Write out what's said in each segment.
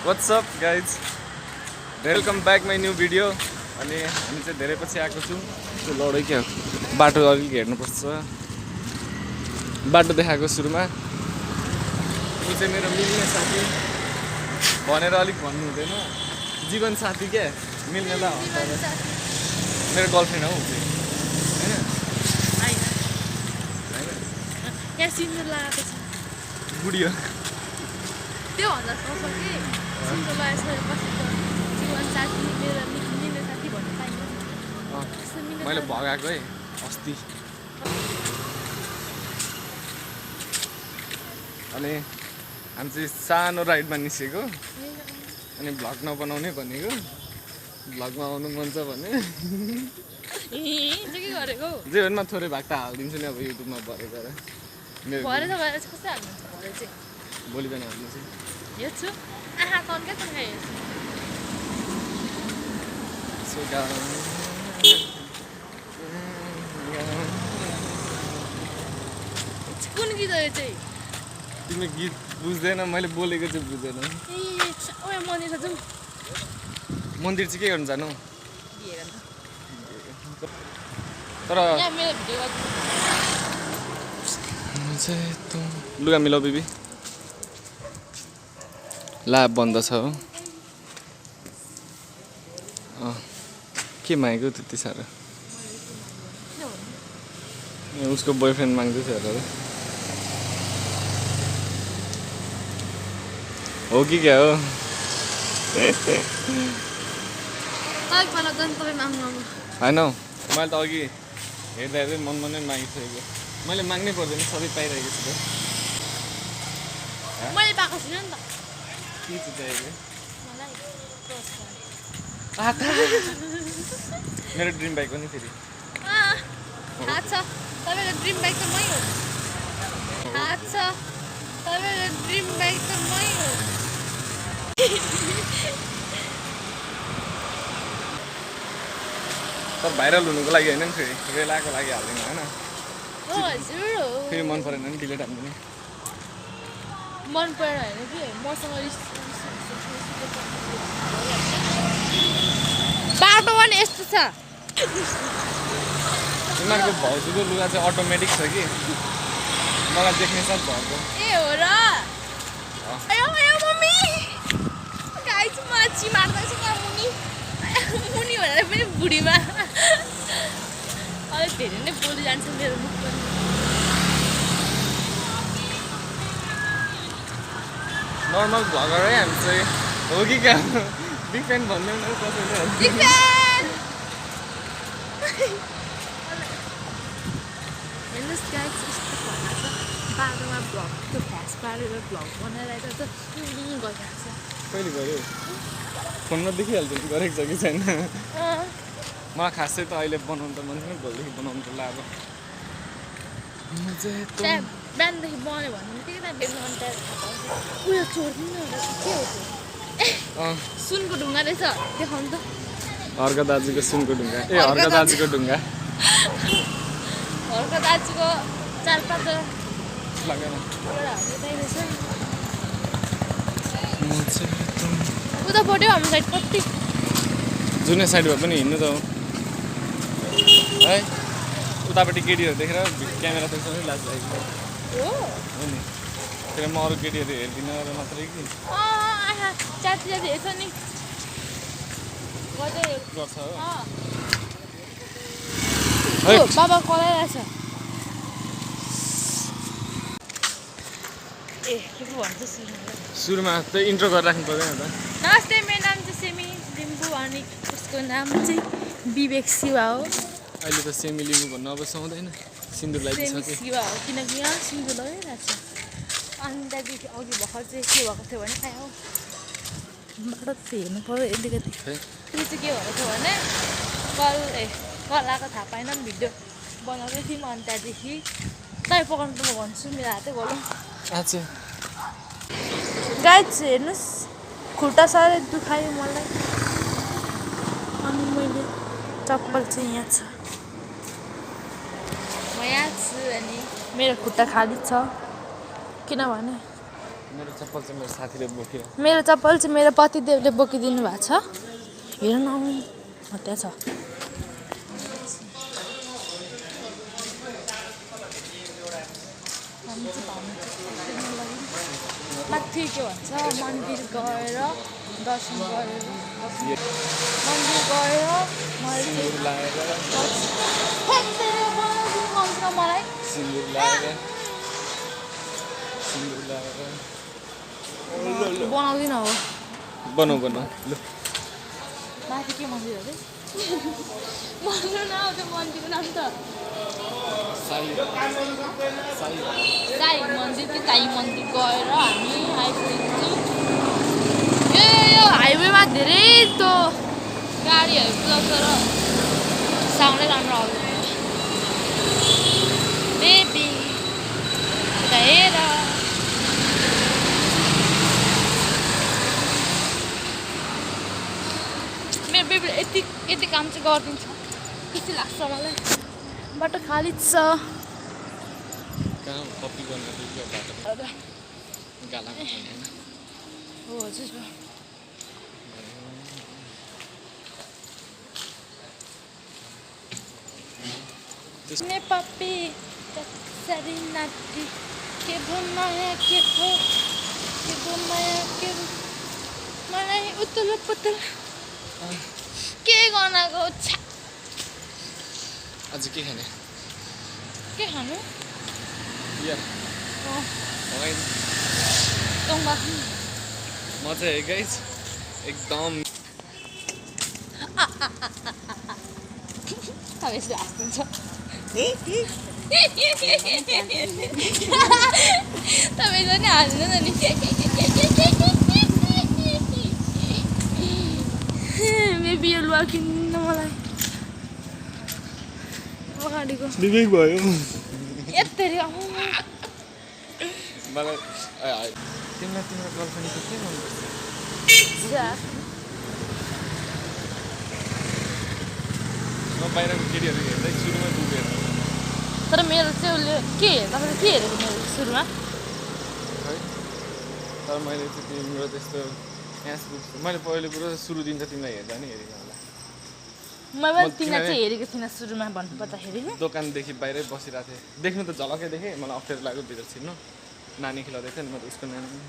What's up guys? Welcome back my new video. अनि हामी चाहिँ धेरै पछि आएको छौँ। त्यो लडाइ के हो? बाटो अलिक हेर्नुपर्छ। बाटो देखाएको सुरुमा। यो चाहिँ मेरो मिल्ने साथी भनेर अलिक भन्नु हुँदैन। जीवन साथी के मिल्ने ल मेरो गर्लफ्रेन्ड हो हैन? यहाँ सिन्दुर लगाएको छ बुढी हो। त्यो भन्दा सक्छ कि सिन्दुर लगाएर बसेको जीवन साथी मेरो मिल्ने साथी भन्नु पाइन्छ मैले भगाएको है अस्ति। अनि हामी चाहिँ सानो राइडमा निस्केको अनि भ्लग नबनाउने भनेको भ्लगमा आउनु मन छ भने के गरेको जीवनमा थोरै भाग त हालिदिन्छु नि अब युट्युबमा भरे गएर भरे त भएर कस्तो हाल्नुहुन्छ भरे चाहिँ भोलि बिहान हाल्दिन्छु हेर्छु आहा कन्कै तन्का हेर्छु कुन गीत हो यो चाहिँ तिमी गीत बुझ्दैन मैले बोलेको चाहिँ बुझ्दैन ए ओए मन्दिर जाउँ मन्दिर चाहिँ के गर्नु जानु तर यहाँ मेरो भिडियो लुगा मिलाऊ बिबी ला बन्द छ हो के मागेको त्यति साह्रो उसको बोयफ्रेन्ड माग्दैछ होला हो कि क्या हो होइन मैले त अघि हेर्दा हेर्दै मनमा नै मागिसकेको मैले माग्नै पर्दैन सबै पाइरहेको छु मैले पाएको छुइनँ नि त के चाहिँ चाहिएको मलाई मेरो ड्रिम बाइक हो नि फेरि थाहा छ तपाईँको ड्रिम बाइक त मै हो थाहा छ तपाईँको ड्रिम बाइक त मै हो तर भाइरल हुनुको लागि होइन नि फेरि रेलाको लागि हाल्दिनँ होइन हजुर हो फेरि मन परेन नि डिलेट हाल्दिनँ मन परेन होइन कि मसँग बाटो पनि यस्तो छ उनीहरूको भाउजूको लुगा चाहिँ अटोमेटिक छ कि मलाई देख्ने साथ भएको ए हो र आयो आयो मम्मी गाइस माछी मार्दैछ यहाँ मुनि मुनि भनेर पनि बुढीमा अलिक धेरै नै बोली जान्छ मेरो मुख पनि नर्मल भ्लगर है हामी चाहिँ हो कि क्या बिग फ्यान भन्दै उनीहरू कसैले बिग फ्यान हेर्नुहोस् गाइस यस्तो भन्न छ बाटोमा भ्लग त्यो फ्यास पारेर भ्लग बनाइरहेको छ गइरहेको छ कहिले गऱ्यो फोनमा देखिहाल्थ्यो नि गरेको छ कि छैन मलाई खासै त अहिले बनाउनु त मन छैन भोलिदेखि बनाउनु त अब बिहानदेखि बनायो भने के उयो चोर्दिनु के हो त्यो सुनको ढुङ्गा रहेछ देखाउनु त हर्क दाजुको सुनको ढुङ्गा ए हर्क दाजुको ढुङ्गा हर्क दाजुको 4-5 लगेन उता पऱ्यो हाम्रो साइड कति जुनै साइडमा पनि हिँड्नु त हो है उतापट्टि केटीहरू देखेर क्यामेरा देख्छ नि लाज लागेको हो नि फेरि म अरू केटीहरू हेर्दिनँ र मात्रै कि जाति हेर्छ नि गर्छ हो बाबा कराइरहेछ ए के पो भन्छ सुरुमा त इन्ट्रो गरेर राख्नु पर्दैन त नमस्ते मेरो नाम चाहिँ सेमी लिम्बू अनि उसको नाम चाहिँ विवेक शिवा हो अहिले त सेमी लिम्बू भन्नु अब सुहाउँदैन सिन्दुर लगाइदिइसक्यो सेमी शिवा हो किनकि यहाँ सिन्दुर लगाइरहेको छ अनि त्यहाँदेखि अघि भर्खर चाहिँ के भएको थियो भने आयो बाटो चाहिँ हेर्नु पऱ्यो अलिकति त्यो चाहिँ के भएको थियो भने कल आएको थाहा पाएन नि भिडियो बनाउँदै थियौँ अनि त्यहाँदेखि तपाईँ पकाउनु त म भन्छु मेरो हातै गलौँ अच्छा गाइस हेर्नुहोस् खुट्टा साह्रै दुखायो मलाई अनि मैले चप्पल चाहिँ यहाँ छ म यहाँ छु अनि मेरो खुट्टा खाली छ किनभने मेरो चप्पल चाहिँ मेरो साथीले बोक्यो मेरो चप्पल चाहिँ मेरो पतिदेवले बोकिदिनु भएको छ हेर न त्यहाँ छ माथि के भन्छ मन्दिर गएर दर्शन गरेर मन्दिर गएर मैले मलाई सिन्दुर लगाएर बनाउँदिन हो बनाऊ ल माथि के मन्दिर अरे भन्नु न त्यो मन्दिरको नाम त साई मन्दिर कि साई मन्दिर गएर हामी आइपुग्छौँ यो हाइवेमा धेरै त्यो गाडीहरू कुदाउँछ र साउन्डै राम्रो आउँदैन बेबी हेर मेरो बेबीले यति काम चाहिँ गरिदिन्छ खुसी लाग्छ मलाई बाटो खाली छ कहाँ कपी गर्न बाटो गाला हो हजुर ने पप्पी कसरी नाटी के भमाया के हो के भमाया के मलाई उतल पुतल के गर्नको छ आज के खाने के खानु या टोङ्गा मजा है गाइस एकदम अब यसले हाँस्नुहुन्छ तपाईँले नि हाँस्नु न नि बेबी यो लुगा किन्नु मलाई अगाडिको विवेक भयो यत्तरी मलाई तिमीलाई तिम्रो गर्लफ्रेन्डको के मनपर्छ म बाहिरको केटीहरू हेर्दै सुरुमा डुबेर तर मेरो चाहिँ उसले के तपाईँले के हेरेको मेरो सुरुमा है तर मैले चाहिँ तिम्रो त्यस्तो मैले पहिलो कुरो सुरु दिन त तिमीलाई हेर्दा नि हेरेको होला मैले तिमीलाई चाहिँ हेरेको थिइनँ सुरुमा भन्नुपर्दाखेरि दोकानदेखि बाहिरै बसिरहेको थिएँ देख्नु त झलकै देखेँ मलाई अप्ठ्यारो लाग्यो भित्र छिर्नु नानी खेलाउँदै थियो नि म त उसको नानी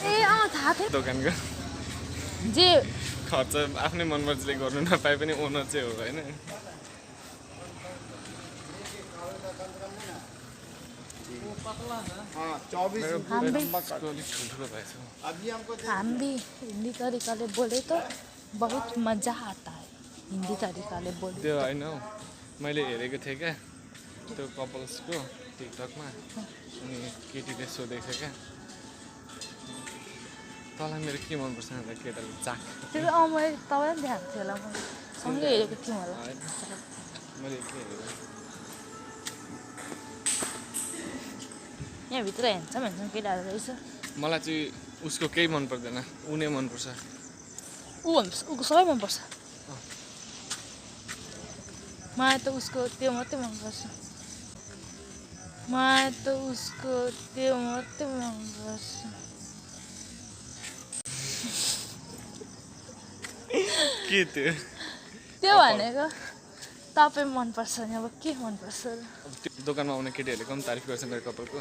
ए थाहा थियो दोकानको जे खर्च आफ्नै मनमर्जीले गर्नु नपाए पनि ओनर चाहिँ हो होइन ठुल्ठुलो भएछ हम भी हिंदी तरीकाले बोले तो बहुत मजा आता है हिंदी तरीकाले बोले त्यो होइन हौ मैले हेरेको थिएँ क्या त्यो कपल्सको टिकटकमा अनि केटीले सोधेको थियो क्या तँलाई मेरो के मनपर्छ भनेर केटाले चाक त्यो मैले तपाईँलाई ध्यान थियो होला मैले सँगै हेरेको थियौँ होला मैले के हेरेको यहाँभित्र हेर्छौँ केटाहरू रहेछ मलाई चाहिँ उसको केही मन पर्दैन ऊ नै मनपर्छ ऊको सबै मनपर्छ मलाई त उसको त्यो मात्रै मनपर्छ मलाई त उसको त्यो मात्रै मनपर्छ के त्यो भनेको तपाईँ मनपर्छ नि अब के मनपर्छ दोकानमा आउने केटीहरूले कम तारिफ गर्छ मेरो कपालको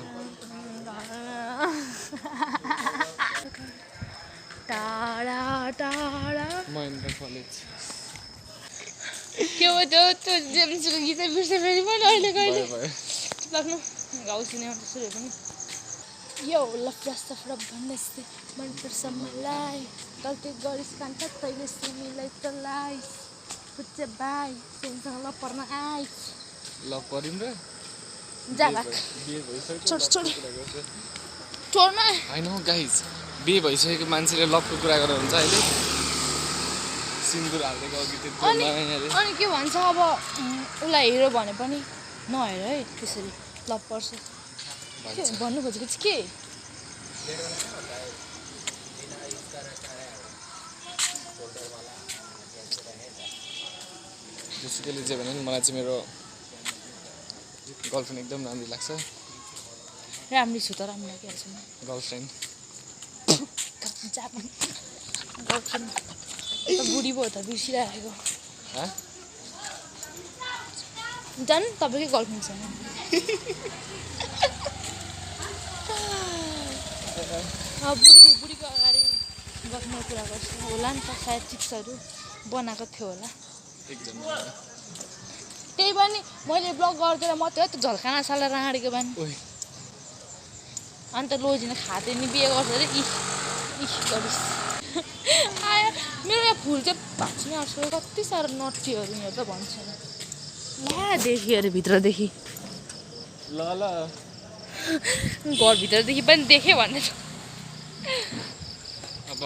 टाढा टाढा महेन्द्र कलेज के भयो त्यो जेम्सको गीत बिर्से फेरि पनि अहिले कहिले लाग्नु गाउँछु नि सुरु पनि यो लफ्रा सफ्रा भन्ने मनपर्छ मलाई गल्ती गरिस् कान्छ तैँले सिमीलाई चलाइस् पुच्चे भाइ सेनसँग लपर्न आइस् ल परिम र जाला छोड छोड छोड्न होइन हौ गाइज बिहे भइसकेको मान्छेले लभको कुरा गरेर हुन्छ अहिले सिन्दुर हाल्दै अघि त्यो अनि के भन्छ अब उसलाई हेऱ्यो भने पनि नहेर है त्यसरी लभ पर्छ के भन्नु खोजेको चाहिँ के जसुकैले जे भने नि मलाई चाहिँ मेरो गर्लफ्रेन्ड एकदम राम्रो लाग्छ राम्री छु त राम्रो के छु गर्लफ्रेन्ड जापान गर्लफ्रेन्ड त बुढी भयो त बिर्सिरहेको जान तपाईँकै गर्लफ्रेन्ड छैन बुढीको अगाडि बस्ने कुरा गर्छु होला नि त सायद चिप्सहरू बनाएको थियो होला त्यही पनि मैले ब्लग गरिदिएर मात्रै हो त झल्काना साला राँडेको बानी अन्त लोजिन खाँदै नि बिहे गर्छ अरे इस गरिस् आयो मेरो यहाँ फुल चाहिँ भाँच्नु आँट्छ कति साह्रो नटीहरू यहाँ त भन्छ ला देखियो अरे भित्रदेखि ल घरभित्रदेखि पनि देखेँ भनेर अब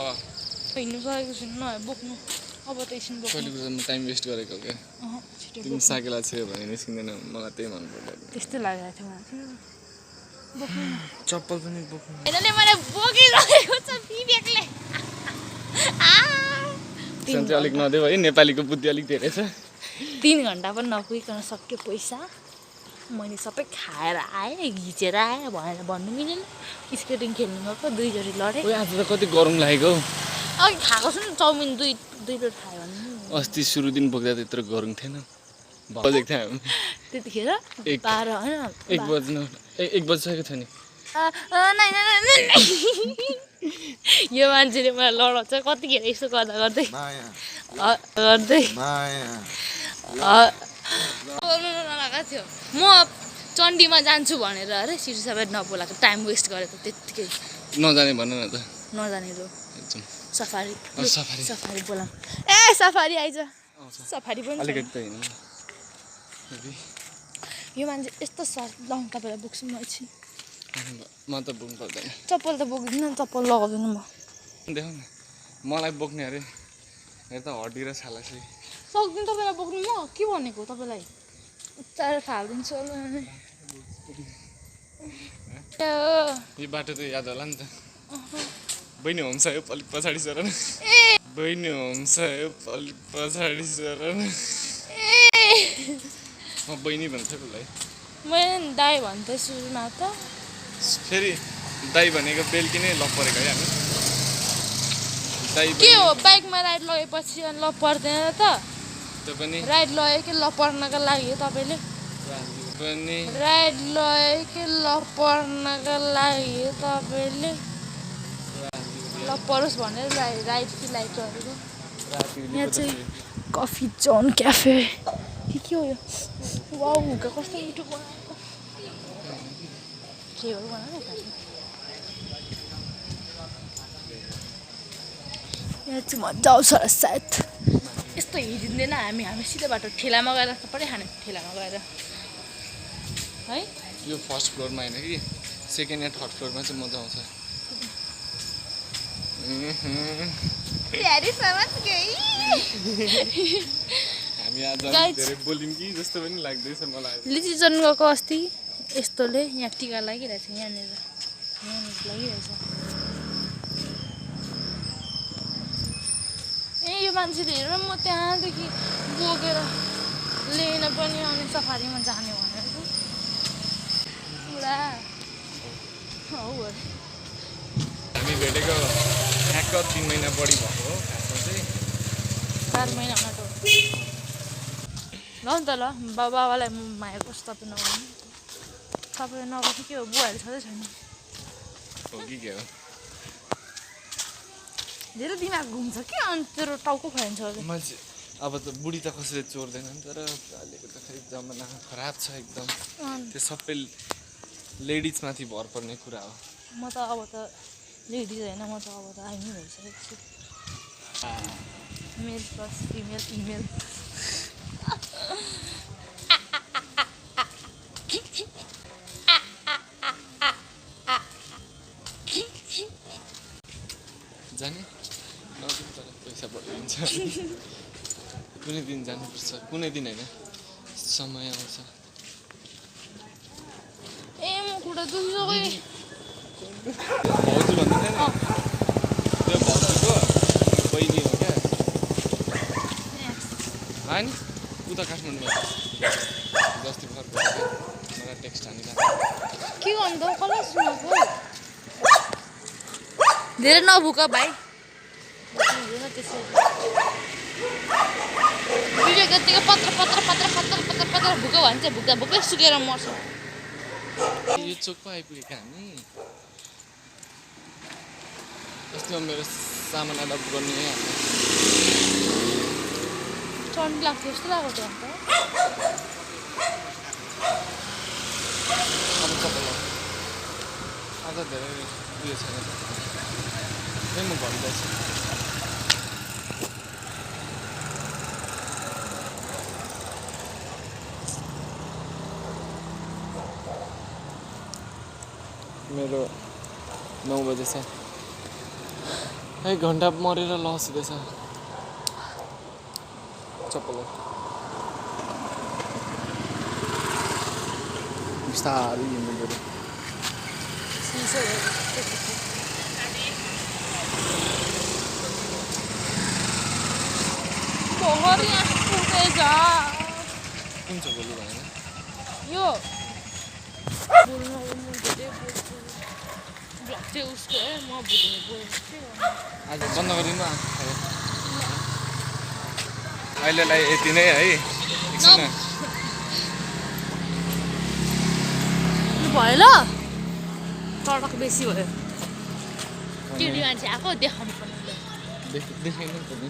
हिँड्नु सकेको छुइनँ बोक्नु अब त एकछिन बोक्नु कहिले म टाइम वेस्ट गरेको क्या छिटो तिमी साइकल छ भने निस्किँदैन मलाई त्यही मन पर्दैन त्यस्तै लागेको थियो मलाई बोक्नु चप्पल पनि बोक्नु यिनीहरूले मैले बोकिरहेको छ विवेकले चाहिँ अलिक नदेऊ है नेपालीको बुद्धि अलिक धेरै छ 3 घन्टा पनि नपुगिकन सक्यो पैसा मैले सबै खाएर आएँ घिचेर आएँ भनेर भन्नु मिलेन स्केटिङ खेल्नु गएको 2 जोडी लडेँ आज त कति गरम लागेको अघि खाएको छु नि चाउमिन 2 प्लेट खायो भने अस्ति सुरु दिन बोक्दा त्यत्रो गरम थिएन बजेको थियो त्यतिखेर 12 होइन 1 बज्न 1 बजिसकेको थियो नि यो मान्छेले मलाई लडाउँछ कतिखेर यसो गर्दा गर्दै गर्दै लगाएको थियो म चण्डीमा जान्छु भनेर अरे सिटी सबै नबोलाएको टाइम वेस्ट गरेको त्यत्तिकै नजाने भन न त नजाने रो सफारी सफारी सफारी बोलाम ए सफारी आइज सफारी पनि अलिकति त हैन यो मान्छे यस्तो सर्ट लाउँ तपाईँलाई बोक्छु म एकछिन म त बोक्नु पर्दैन चप्पल त बोक्दिनँ चप्पल लगाउँदिनँ म देऊ न मलाई बोक्ने अरे हेर त हड्डी र छाला चाहिँ सक्दिनँ तपाईँलाई बोक्नु म के भनेको तपाईँलाई चार फालिदिन्छु यो बाटो त याद होला नि त बहिनी हुन्छ यो अलिक पछाडि सर बहिनी हुन्छ यो अलिक पछाडि सर म बहिनी भन्छ उसलाई मैले दाई भन्दैछु न त फेरि दाई भनेको बेलुकी नै लप परेको है हामी दाई के हो बाइकमा राइड लगेपछि ल पर्दैन त त्यो पनि राइड लग्यो कि ल पर्नको लागि हो तपाईँले पनि राइड लग्यो कि ल पर्नको लागि हो तपाईँले ल परोस् भनेर राइड कि लाइट गरेको यहाँ चाहिँ कफी जोन क्याफे के हो यो वाउ हुँका कस्तो मिठो बनाएको फ्लेभर बनाएको यहाँ चाहिँ मजा आउँछ होला सायद यस्तो हिँडिँदैन हामी सिधै बाटो ठेलामा गएर सबै खाने ठेलामा गएर है यो फर्स्ट फ्लोरमा होइन कि सेकेन्ड या थर्ड फ्लोरमा चाहिँ मजा आउँछ हामी आज धेरै बोल्यौँ कि जस्तो पनि लाग्दैछ मलाई लिची जन गएको अस्ति यस्तोले यहाँ टिका लागिरहेछ यहाँनिर लागिरहेछ ए यो मान्छेले हेर म त्यहाँदेखि बोकेर लिन पनि अनि सफारीमा जाने भनेर पुरा हौ हामी भेटेको ठ्याक्क 3 महिना बढी भएको हो खासमा चाहिँ 4 महिना मात्र ल नि त ल बाबालाई म माया गर्छु तपाईँ नगर्नु तपाईँ नगर्नु के हो बुवाहरू छँदै छैन हो कि के हो धेरै दिमाग घुम्छ के अनि तेरो टाउको खाइन्छ मान्छे अब त बुढी त कसैले चोर्दैन तर अहिलेको त खै जमाना खराब छ एकदम त्यो सबै लेडिजमाथि भर पर्ने कुरा हो म त अब त लेडिज होइन म त अब त आइनै भइसकेको छु मेल प्लस फिमेल इमेल जाने नदिनु तर पैसा बढिन्छ कुनै दिन जानुपर्छ कुनै दिन होइन समय आउँछ ए म खुट्टा दुखिसक्यो भाउजू भन्नु थिएन त्यो भाउजूको बहिनी हो क्या होइन उता काठमाडौँमा जस्ती फर्क मलाई टेक्स्ट हानिला के गर्नु त कसलाई सुनाएको धेरै नभुक भाइ हुँदैन त्यसरी भिडियो जतिको पत्र पत्र पत्र पत्र पत्र पत्र भुक्यो भने चाहिँ भुक्दा भुक्कै सुकेर मर्छ यो चोकमा आइपुगेका हामी अस्ति मेरो सामान एडप्ट गर्ने है ठन्डी लाग्थ्यो जस्तो लाग्यो त अन्त अब चप्पल आज धेरै उयो छैन म भनिरहेछु मेरो 9 बजे छ 1 घन्टा मरेर लस हुँदैछ चप्पल बिस्तारै हिँड्नु पऱ्यो पोखरी पुगेछ कुन चाहिँ बोल्नु भएन यो बोल्नु धेरै बोल्छु ब्लग चाहिँ उसको है म बुझ्ने बोल्छु आज बन्द गरिदिनु अहिलेलाई यति नै है एकछिन भयो ल टडक बेसी भयो टिडी मान्छे आएको देखाउनु पर्ने देखाइनु पर्ने